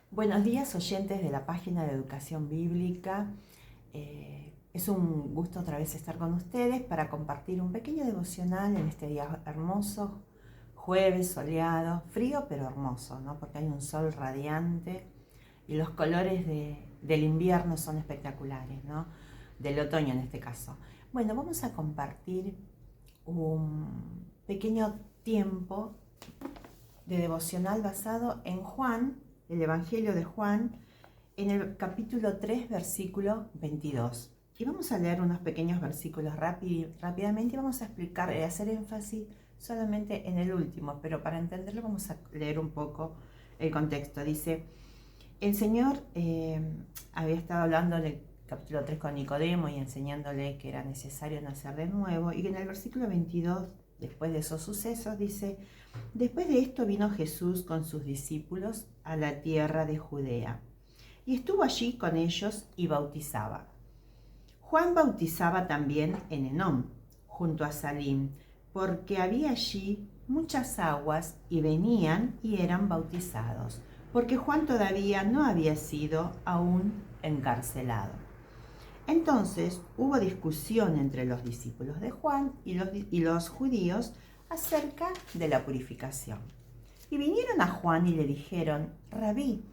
Buenos días, oyentes de la página de Educación Bíblica. Es un gusto otra vez estar con ustedes para compartir un pequeño devocional en este día hermoso, jueves soleado, frío pero hermoso, ¿no? Porque hay un sol radiante y los colores del invierno son espectaculares, ¿no? Del otoño en este caso. Bueno, vamos a compartir un pequeño tiempo de devocional basado en Juan, el Evangelio de Juan, en el capítulo 3, versículo 22. Y vamos a leer unos pequeños versículos rápidamente y vamos a explicar y hacer énfasis solamente en el último, pero para entenderlo vamos a leer un poco el contexto. Dice, el Señor había estado hablando en el capítulo 3 con Nicodemo y enseñándole que era necesario nacer de nuevo, y en el versículo 22, después de esos sucesos, dice, después de esto vino Jesús con sus discípulos a la tierra de Judea, y estuvo allí con ellos y bautizaba. Juan bautizaba también en Enón, junto a Salim, porque había allí muchas aguas y venían y eran bautizados, porque Juan todavía no había sido aún encarcelado. Entonces hubo discusión entre los discípulos de Juan y los judíos acerca de la purificación. Y vinieron a Juan y le dijeron, Rabí,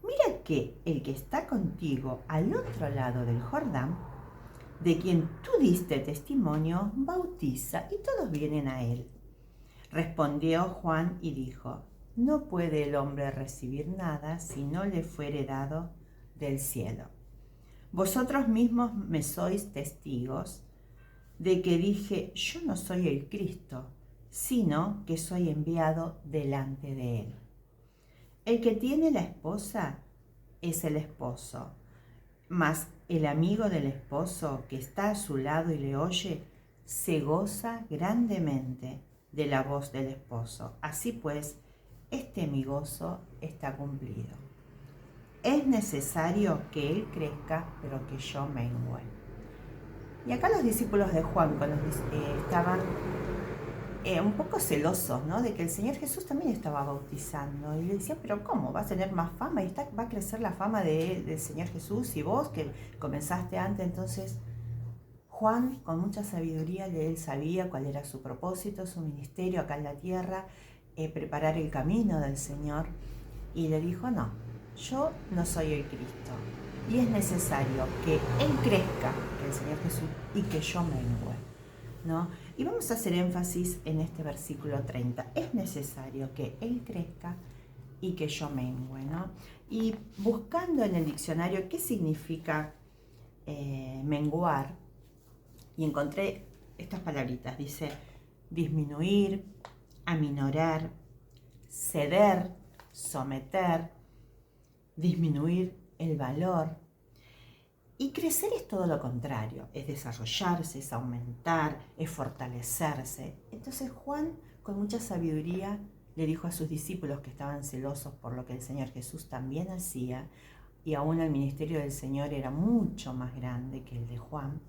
mira que el que está contigo al otro lado del Jordán, de quien tú diste testimonio, bautiza y todos vienen a él. Respondió Juan y dijo, no puede el hombre recibir nada si no le fuere dado del cielo. Vosotros mismos me sois testigos de que dije, yo no soy el Cristo, sino que soy enviado delante de él. El que tiene la esposa es el esposo, mas el amigo del esposo que está a su lado y le oye, se goza grandemente de la voz del esposo. Así pues, mi gozo está cumplido. Es necesario que él crezca, pero que yo mengue. Y acá los discípulos de Juan estaban un poco celosos, ¿no? De que el Señor Jesús también estaba bautizando. Y le decían, pero ¿cómo? ¿Va a tener más fama? ¿Y va a crecer la fama del Señor Jesús? Y vos que comenzaste antes. Entonces Juan, con mucha sabiduría, él sabía cuál era su propósito, su ministerio acá en la tierra, preparar el camino del Señor. Y le dijo, no, yo no soy el Cristo. Y es necesario que Él crezca, que el Señor Jesús, y que yo mengue, ¿no? Y vamos a hacer énfasis en este versículo 30. Es necesario que Él crezca y que yo mengue, ¿no? Y buscando en el diccionario qué significa menguar, y encontré estas palabritas. Dice disminuir, aminorar, ceder, someter, disminuir el valor. Y crecer es todo lo contrario, es desarrollarse, es aumentar, es fortalecerse. Entonces Juan, con mucha sabiduría, le dijo a sus discípulos que estaban celosos por lo que el Señor Jesús también hacía, y aún el ministerio del Señor era mucho más grande que el de Juan,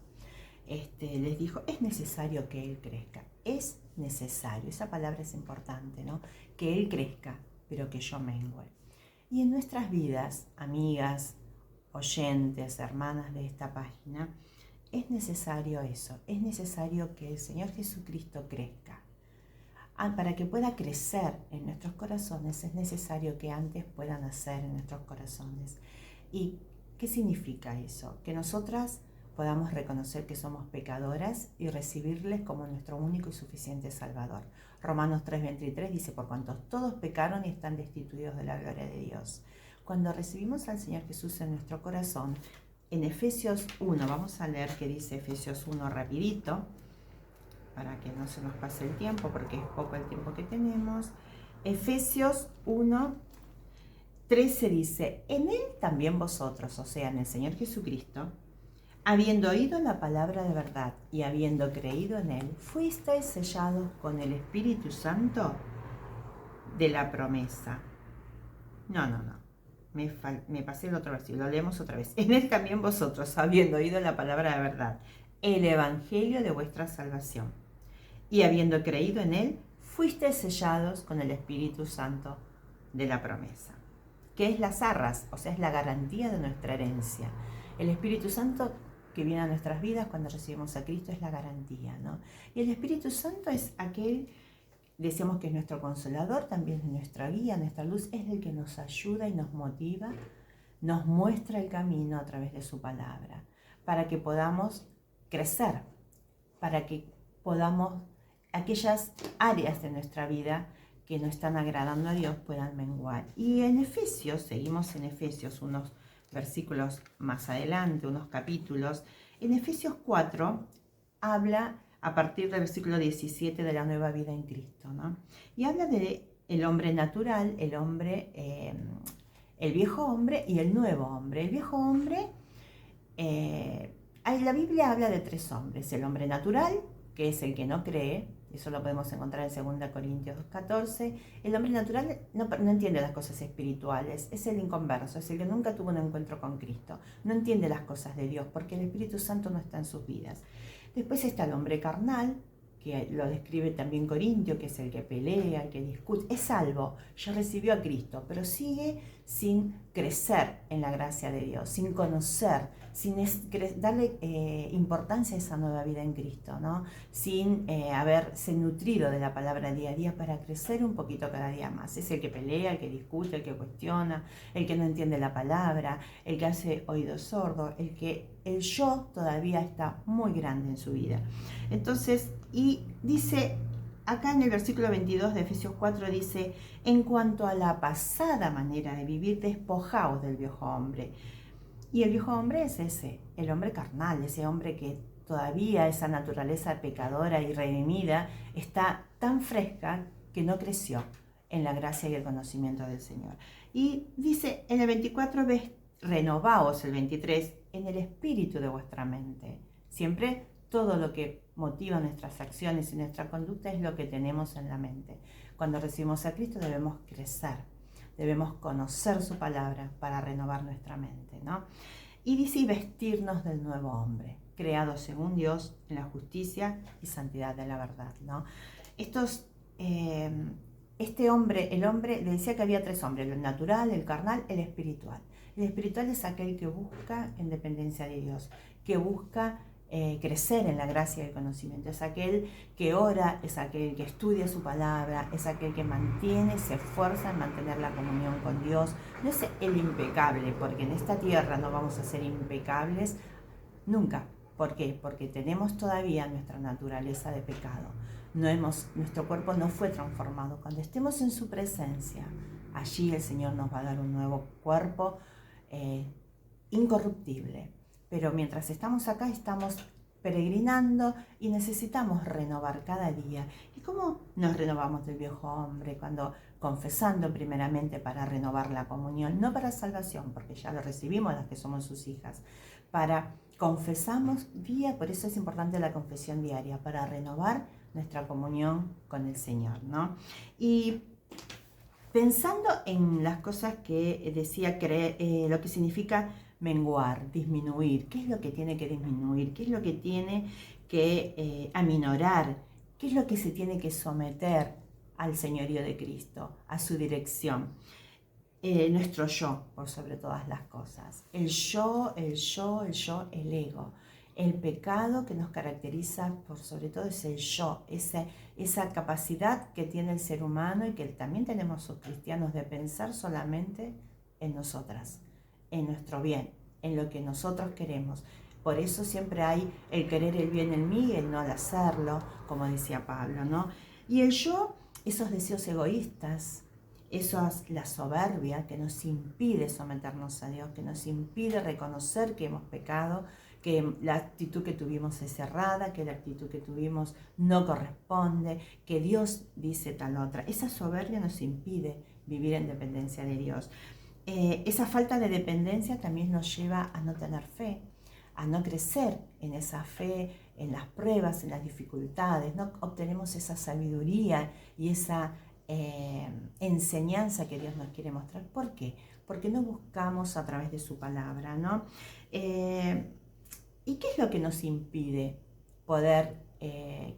les dijo, es necesario que Él crezca, es necesario, esa palabra es importante, ¿no? Que Él crezca, pero que yo mengue. Y en nuestras vidas, amigas, oyentes, hermanas de esta página, es necesario eso, es necesario que el Señor Jesucristo crezca. Para que pueda crecer en nuestros corazones, es necesario que antes pueda nacer en nuestros corazones. ¿Y qué significa eso? Que nosotras podamos reconocer que somos pecadoras y recibirles como nuestro único y suficiente Salvador. Romanos 3:23 dice, por cuanto todos pecaron y están destituidos de la gloria de Dios. Cuando recibimos al Señor Jesús en nuestro corazón, en Efesios 1, vamos a leer qué dice Efesios 1 rapidito, para que no se nos pase el tiempo, porque es poco el tiempo que tenemos. Efesios 1:13 dice, en Él también vosotros, o sea, en el Señor Jesucristo, habiendo oído la palabra de verdad y habiendo creído en Él, fuisteis sellados con el Espíritu Santo de la promesa. No. Me pasé el otro versículo, lo leemos otra vez. En Él también vosotros, habiendo oído la palabra de verdad, el evangelio de vuestra salvación, y habiendo creído en Él, fuisteis sellados con el Espíritu Santo de la promesa. que es las arras, o sea, es la garantía de nuestra herencia. El Espíritu Santo que viene a nuestras vidas cuando recibimos a Cristo es la garantía, ¿no? Y el Espíritu Santo es aquel, decíamos que es nuestro consolador, también es nuestra guía, nuestra luz, es el que nos ayuda y nos motiva, nos muestra el camino a través de su palabra, para que podamos crecer, para que podamos, aquellas áreas de nuestra vida que no están agradando a Dios puedan menguar. Y en Efesios, seguimos en Efesios, unos versículos más adelante, unos capítulos, en Efesios 4 habla a partir del versículo 17 de la nueva vida en Cristo, ¿no? Y habla de el hombre natural, el hombre, el viejo hombre y el nuevo hombre. El viejo hombre, la Biblia habla de tres hombres: el hombre natural, que es el que no cree, eso lo podemos encontrar en 2 Corintios 2:14. El hombre natural no entiende las cosas espirituales, es el inconverso, es el que nunca tuvo un encuentro con Cristo, no entiende las cosas de Dios porque el Espíritu Santo no está en sus vidas. Después está el hombre carnal, que lo describe también Corintio, que es el que pelea, el que discute, es salvo, ya recibió a Cristo, pero sigue sin crecer en la gracia de Dios, sin conocer, sin darle importancia a esa nueva vida en Cristo, ¿no? Sin haberse nutrido de la palabra día a día para crecer un poquito cada día más. Es el que pelea, el que discute, el que cuestiona, el que no entiende la palabra, el que hace oídos sordos, el yo todavía está muy grande en su vida. Entonces, y dice, acá en el versículo 22 de Efesios 4 dice: en cuanto a la pasada manera de vivir, despojaos del viejo hombre. Y el viejo hombre es ese, el hombre carnal, ese hombre que todavía esa naturaleza pecadora y redimida está tan fresca que no creció en la gracia y el conocimiento del Señor. Y dice en el 24, renovaos, el 23, en el espíritu de vuestra mente. Siempre todo lo que motiva nuestras acciones y nuestra conducta es lo que tenemos en la mente. Cuando recibimos a Cristo debemos crecer, debemos conocer su palabra para renovar nuestra mente, ¿no? Y dice: y vestirnos del nuevo hombre, creado según Dios en la justicia y santidad de la verdad, ¿no? Este hombre, el hombre, le decía que había tres hombres: el natural, el carnal, el espiritual. El espiritual es aquel que busca en dependencia de Dios, que busca crecer en la gracia y el conocimiento. Es aquel que ora, es aquel que estudia su palabra, es aquel que mantiene, se esfuerza en mantener la comunión con Dios. No es el impecable, porque en esta tierra no vamos a ser impecables nunca. ¿Por qué? Porque tenemos todavía nuestra naturaleza de pecado. Nuestro cuerpo no fue transformado. Cuando estemos en su presencia, allí el Señor nos va a dar un nuevo cuerpo incorruptible. Pero mientras estamos acá, estamos peregrinando y necesitamos renovar cada día. ¿Y cómo nos renovamos del viejo hombre? Cuando confesando primeramente para renovar la comunión, no para salvación, porque ya lo recibimos las que somos sus hijas, confesamos por eso es importante la confesión diaria, para renovar nuestra comunión con el Señor, ¿no? Y pensando en las cosas que decía, lo que significa menguar, disminuir, ¿qué es lo que tiene que disminuir? ¿Qué es lo que tiene que aminorar? ¿Qué es lo que se tiene que someter al señorío de Cristo, a su dirección? Nuestro yo, por sobre todas las cosas. El yo, el ego. El pecado que nos caracteriza por sobre todo es el yo, esa capacidad que tiene el ser humano y que también tenemos los cristianos de pensar solamente en nosotras, en nuestro bien, en lo que nosotros queremos. Por eso siempre hay el querer el bien en mí y el no al hacerlo, como decía Pablo, ¿no? Y el yo, esos deseos egoístas, la soberbia que nos impide someternos a Dios, que nos impide reconocer que hemos pecado, que la actitud que tuvimos es errada, que la actitud que tuvimos no corresponde, que Dios dice tal otra. Esa soberbia nos impide vivir en dependencia de Dios. Esa falta de dependencia también nos lleva a no tener fe, a no crecer en esa fe, en las pruebas, en las dificultades. No obtenemos esa sabiduría y esa enseñanza que Dios nos quiere mostrar. ¿Por qué? Porque no buscamos a través de su palabra, ¿no? ¿Y qué es lo que nos impide poder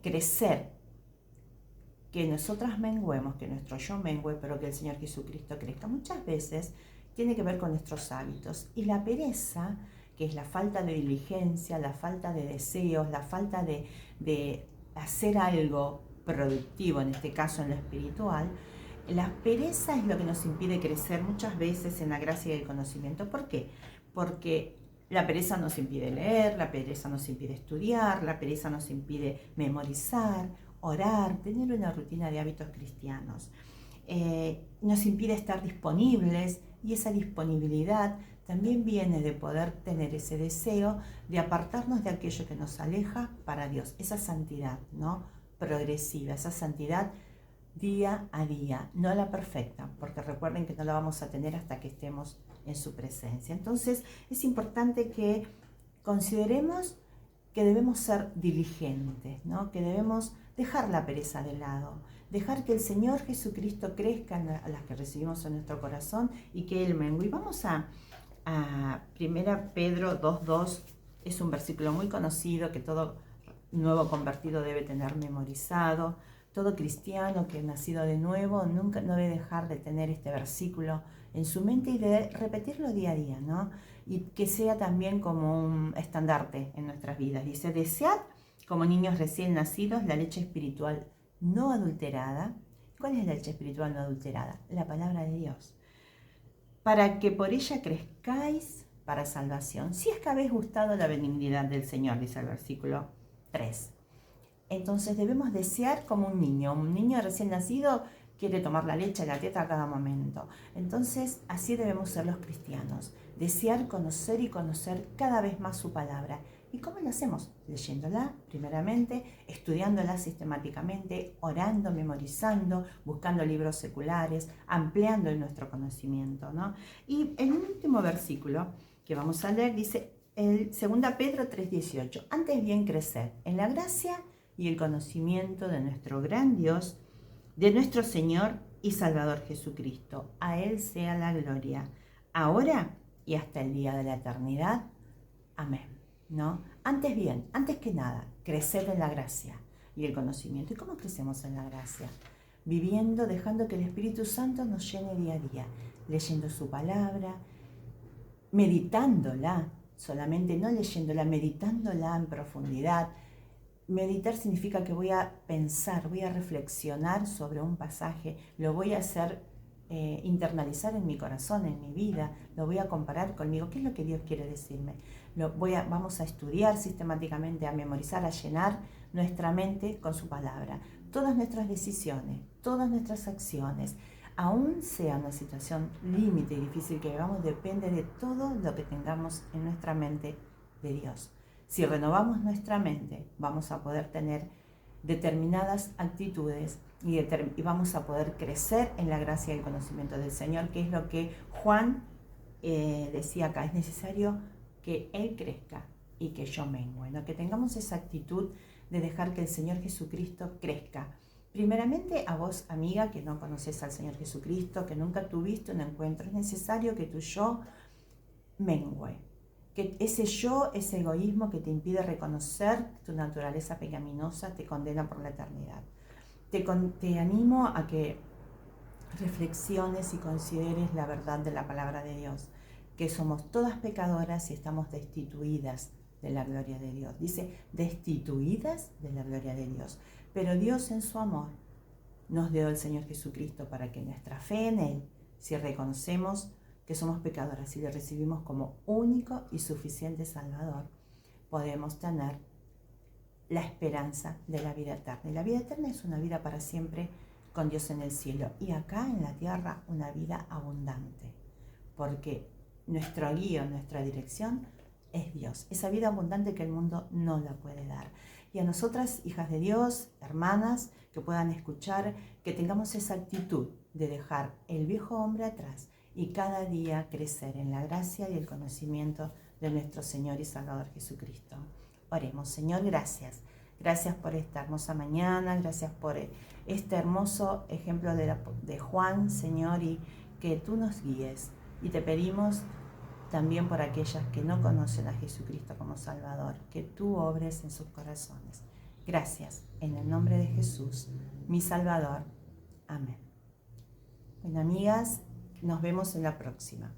crecer? Que nosotras menguemos, que nuestro yo mengue, pero que el Señor Jesucristo crezca. Muchas veces tiene que ver con nuestros hábitos. Y la pereza, que es la falta de diligencia, la falta de deseos, la falta de hacer algo productivo, en este caso en lo espiritual, la pereza es lo que nos impide crecer muchas veces en la gracia y el conocimiento. ¿Por qué? Porque la pereza nos impide leer, la pereza nos impide estudiar, la pereza nos impide memorizar, orar, tener una rutina de hábitos cristianos. Nos impide estar disponibles, y esa disponibilidad también viene de poder tener ese deseo de apartarnos de aquello que nos aleja para Dios, esa santidad, ¿no? Progresiva, esa santidad día a día, no la perfecta, porque recuerden que no la vamos a tener hasta que estemos en su presencia. Entonces es importante que consideremos que debemos ser diligentes, ¿no? Que debemos dejar la pereza de lado, dejar que el Señor Jesucristo crezca en las que recibimos en nuestro corazón y que Él mengue. Y vamos a 1 Pedro 2:2, es un versículo muy conocido que todo nuevo convertido debe tener memorizado. Todo cristiano que ha nacido de nuevo nunca no debe dejar de tener este versículo en su mente y de repetirlo día a día, ¿no? Y que sea también como un estandarte en nuestras vidas. Dice, desead como niños recién nacidos la leche espiritual no adulterada. ¿Cuál es la leche espiritual no adulterada? La palabra de Dios. Para que por ella crezcáis para salvación, si es que habéis gustado la benignidad del Señor, dice el versículo 3. Entonces debemos desear como un niño recién nacido quiere tomar la leche, la teta a cada momento. Entonces así debemos ser los cristianos, desear conocer y conocer cada vez más su palabra. ¿Y cómo lo hacemos? Leyéndola primeramente, estudiándola sistemáticamente, orando, memorizando, buscando libros seculares, ampliando nuestro conocimiento, ¿no? Y el último versículo que vamos a leer dice, el 2 Pedro 3:18, antes bien crecer en la gracia y el conocimiento de nuestro gran Dios, de nuestro Señor y Salvador Jesucristo. A Él sea la gloria, ahora y hasta el día de la eternidad. Amén. ¿No? Antes bien, antes que nada, crecer en la gracia y el conocimiento. ¿Y cómo crecemos en la gracia? Viviendo, dejando que el Espíritu Santo nos llene día a día, leyendo su palabra, meditándola, solamente no leyéndola, meditándola en profundidad. Meditar significa que voy a pensar, voy a reflexionar sobre un pasaje, lo voy a hacer internalizar en mi corazón, en mi vida, lo voy a comparar conmigo. ¿Qué es lo que Dios quiere decirme? Vamos a estudiar sistemáticamente, a memorizar, a llenar nuestra mente con su palabra. Todas nuestras decisiones, todas nuestras acciones, aún sea una situación límite y difícil que vivamos, depende de todo lo que tengamos en nuestra mente de Dios. Si renovamos nuestra mente, vamos a poder tener determinadas actitudes y vamos a poder crecer en la gracia y el conocimiento del Señor, que es lo que Juan decía acá. Es necesario que Él crezca y que yo mengue, ¿no? Que tengamos esa actitud de dejar que el Señor Jesucristo crezca. Primeramente a vos, amiga, que no conoces al Señor Jesucristo, que nunca tuviste un encuentro, es necesario que tu yo mengue. Que ese yo, ese egoísmo que te impide reconocer tu naturaleza pecaminosa, te condena por la eternidad. Te animo a que reflexiones y consideres la verdad de la palabra de Dios, que somos todas pecadoras y estamos destituidas de la gloria de Dios. Dice, destituidas de la gloria de Dios. Pero Dios en su amor nos dio el Señor Jesucristo para que nuestra fe en Él, si reconocemos que somos pecadoras y le recibimos como único y suficiente Salvador, podemos tener la esperanza de la vida eterna. Y la vida eterna es una vida para siempre con Dios en el cielo. Y acá en la tierra una vida abundante. Porque nuestro guía, nuestra dirección es Dios. Esa vida abundante que el mundo no la puede dar. Y a nosotras, hijas de Dios, hermanas, que puedan escuchar, que tengamos esa actitud de dejar el viejo hombre atrás y cada día crecer en la gracia y el conocimiento de nuestro Señor y Salvador Jesucristo. Oremos. Señor, gracias. Gracias por esta hermosa mañana, gracias por este hermoso ejemplo de Juan, Señor, y que tú nos guíes. Y te pedimos también por aquellas que no conocen a Jesucristo como Salvador, que tú obres en sus corazones. Gracias, en el nombre de Jesús, mi Salvador. Amén. Bueno, amigas, nos vemos en la próxima.